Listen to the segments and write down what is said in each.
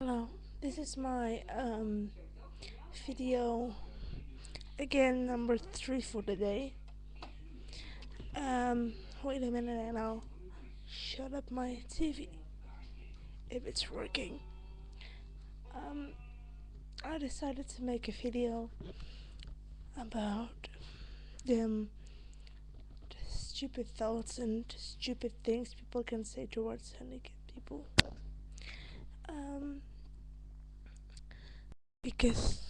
Hello, this is my video again, number 3 for the day. Wait a minute and I'll shut up my TV if it's working. Um, I decided to make a video about the stupid thoughts and stupid things people can say towards handicapped people. Um, because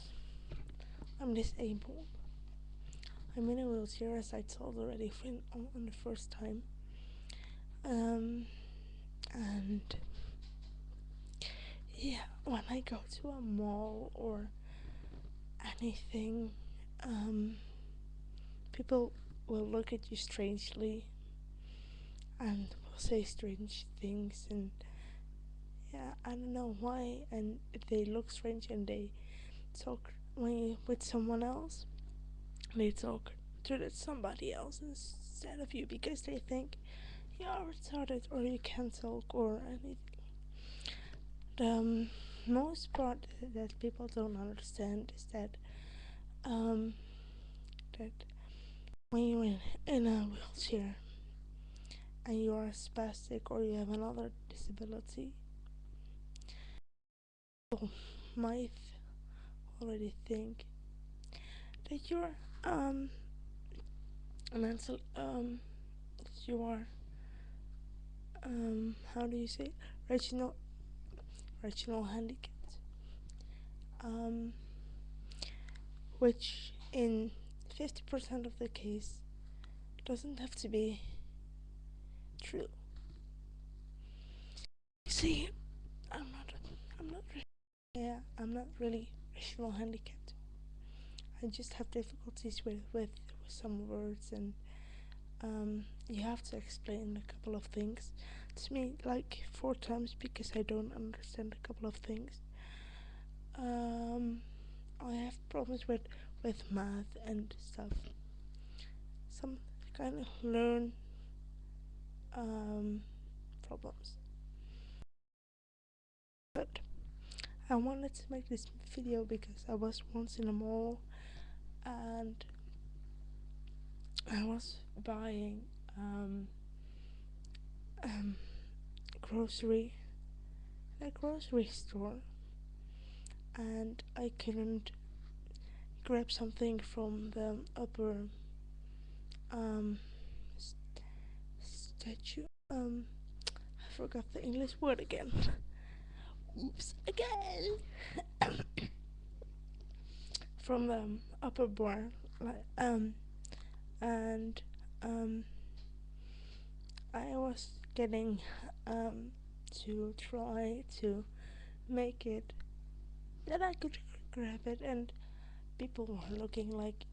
I'm disabled. I'm in a wheelchair, as I told already on the first time. And yeah, when I go to a mall or anything, people will look at you strangely and will say strange things, and yeah, I don't know why. And if they look strange and they talk when you with someone else, they talk to somebody else instead of you because they think you are retarded or you can't talk or anything. The most part that people don't understand is um, that when you're in a wheelchair and you are spastic or you have another disability, people might already think that you're mental you are how do you say regional handicapped, um which in 50% of the case doesn't have to be true. See, I'm not I'm not I'm not really racial handicapped. I just have difficulties with some words, and you have to explain a couple of things to me like 4 times because I don't understand a couple of things. I have problems with math and stuff. Some kind of learn problems. But I wanted to make this video because I was once in a mall and I was buying um, grocery at a grocery store, and I couldn't grab something from the upper um, statue. I forgot the English word again. Oops, again. From the upper bar, like and I was getting to try to make it that I could grab it, and people were looking like,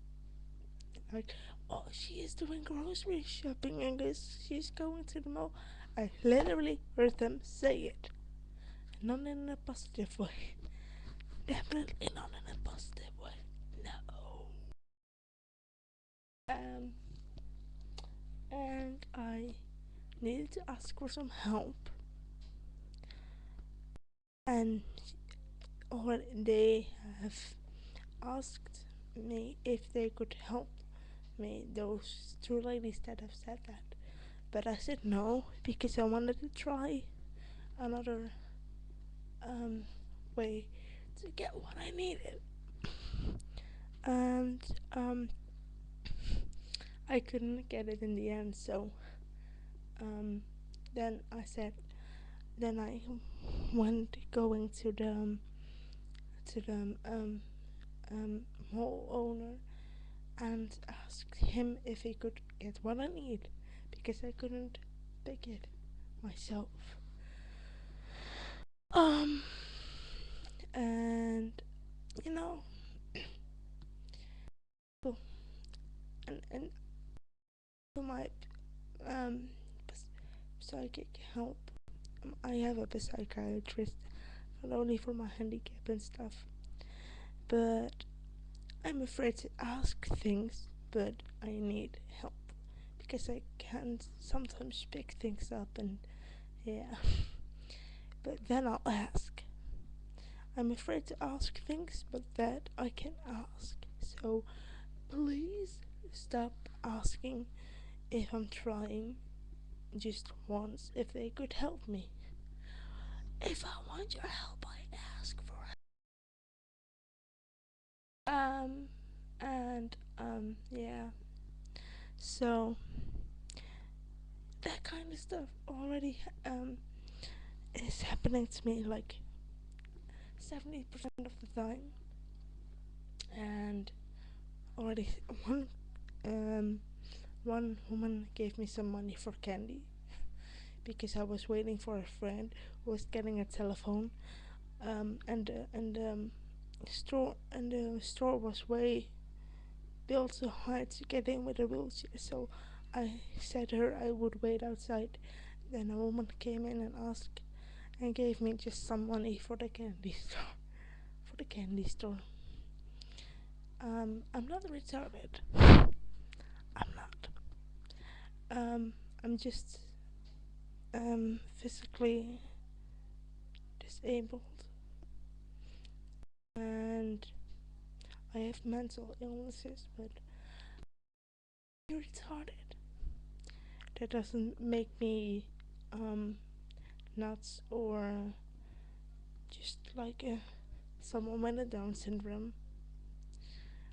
oh, she is doing grocery shopping and she's going to the mall. I literally heard them say it, not in a positive way. Definitely not in a positive way. No. Um, and I needed to ask for some help, and or they have asked me if they could help me. Those 2 ladies that have said that, but I said no because I wanted to try another um, way to get what I needed, and I couldn't get it in the end. So um, then I said, then I went going to the mall owner and asked him if he could get what I need because I couldn't pick it myself. Um, and you know, so, and to my um psychic help, I have a psychiatrist not only for my handicap and stuff, but I'm afraid to ask things, but I need help because I can't sometimes pick things up, and yeah. But then I'll ask. I'm afraid to ask things, but that I can ask. So please stop asking if I'm trying just once if they could help me. If I want your help, I ask for it. Yeah. So that kind of stuff already is happening to me like 70% of the time, and already one um one woman gave me some money for candy because I was waiting for a friend who was getting a telephone, and the store was way built so high to get in with a wheelchair. So I said to her I would wait outside. Then a woman came in and asked and gave me just some money for the candy store. For the candy store. I'm not retarded. I'm not. I'm just physically disabled, and I have mental illnesses, but I'm retarded. That doesn't make me um nuts or just like someone with a Down syndrome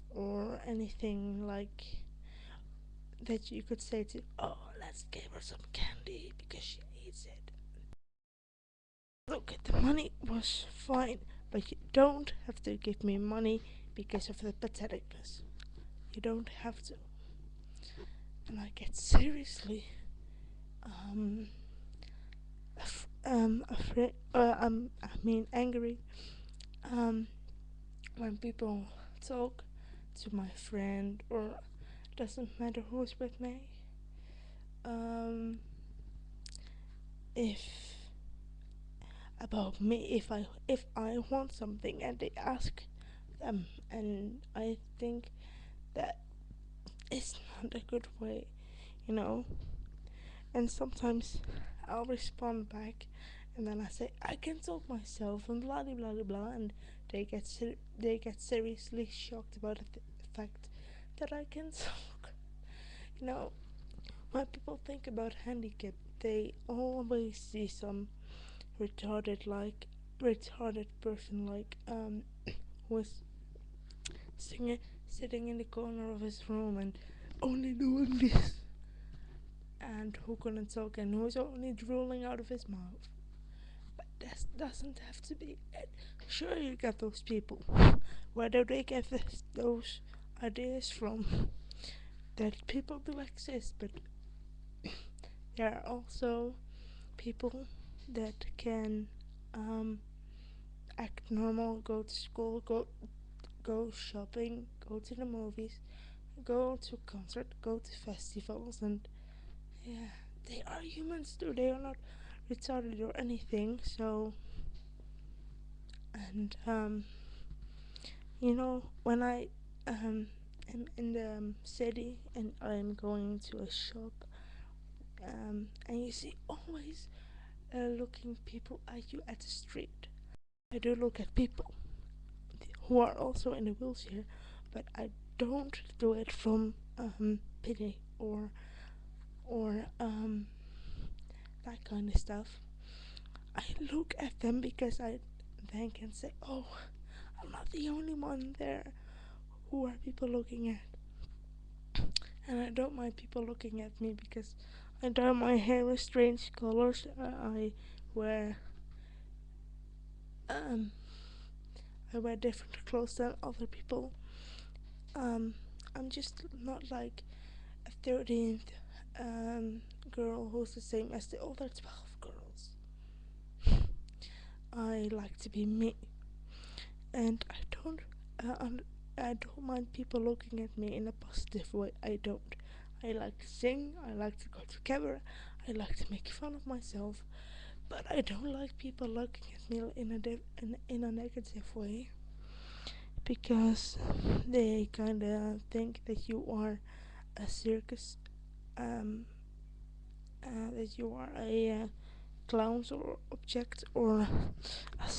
or anything like that you could say to, oh, let's give her some candy because she needs it. Look, the money was fine, but you don't have to give me money because of the patheticness. You don't have to. And I get seriously afraid. I mean angry. Um, when people talk to my friend, or doesn't matter who's with me. If about me, if I want something and they ask them, and I think that it's not a good way, you know. And sometimes I'll respond back, and then I say I can talk myself and blah blah blah blah, and they get seriously shocked about the fact that I can talk. You know, when people think about handicap, they always see some retarded like retarded person like was singing, sitting in the corner of his room and only doing this, and who couldn't talk and who was only drooling out of his mouth. But that doesn't have to be it. Sure, you get those people. Where do they get those ideas from? That people do exist, but there are also people that can um, act normal, go to school, go shopping, go to the movies, go to concert, go to festivals, and yeah, they are humans too. They are not retarded or anything. So, and when I am in the city and I'm going to a shop, and you see always looking people at you at the street. I do look at people who are also in a wheelchair, but I don't do it from pity or that kind of stuff. I look at them because I then can say, oh, I'm not the only one there who are people looking at. And I don't mind people looking at me because I dye my hair with strange colors. I wear um I wear different clothes than other people. Um, I'm just not like a 13th girl who's the same as the other 12 girls. I like to be me, and uh, I don't mind people looking at me in a positive way. I don't. I like to sing. I like to go to camera. I like to make fun of myself, but I don't like people looking at me in a negative way, because they kind of think that you are a circus, um, that you are a clown or object or a